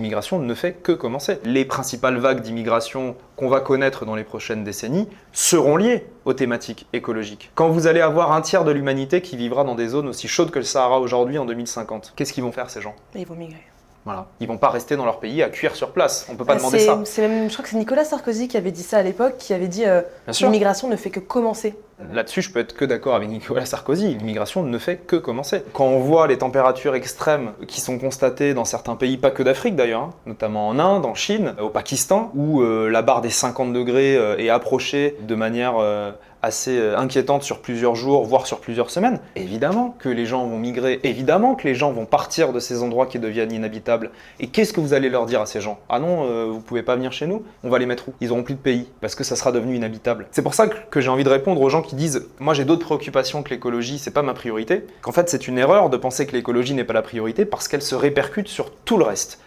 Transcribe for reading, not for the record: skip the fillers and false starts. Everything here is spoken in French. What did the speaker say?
L'immigration ne fait que commencer. Les principales vagues d'immigration qu'on va connaître dans les prochaines décennies seront liées aux thématiques écologiques. Quand vous allez avoir un tiers de l'humanité qui vivra dans des zones aussi chaudes que le Sahara aujourd'hui en 2050, qu'est-ce qu'ils vont faire ces gens? Ils vont migrer. Voilà. Ils vont pas rester dans leur pays à cuire sur place. On peut pas demander ça. Je crois que c'est Nicolas Sarkozy qui avait dit ça à l'époque, qui avait dit l'immigration ne fait que commencer. Là-dessus, je peux être que d'accord avec Nicolas Sarkozy. L'immigration ne fait que commencer. Quand on voit les températures extrêmes qui sont constatées dans certains pays, pas que d'Afrique d'ailleurs, hein, notamment en Inde, en Chine, au Pakistan, où la barre des 50 degrés est approchée de manière assez inquiétante sur plusieurs jours, voire sur plusieurs semaines, évidemment que les gens vont migrer, évidemment que les gens vont partir de ces endroits qui deviennent inhabitables. Et qu'est-ce que vous allez leur dire à ces gens? Ah non, vous pouvez pas venir chez nous? On va les mettre où? Ils auront plus de pays, parce que ça sera devenu inhabitable. C'est pour ça que j'ai envie de répondre aux gens qui disent « Moi j'ai d'autres préoccupations que l'écologie, c'est pas ma priorité », qu'en fait c'est une erreur de penser que l'écologie n'est pas la priorité parce qu'elle se répercute sur tout le reste.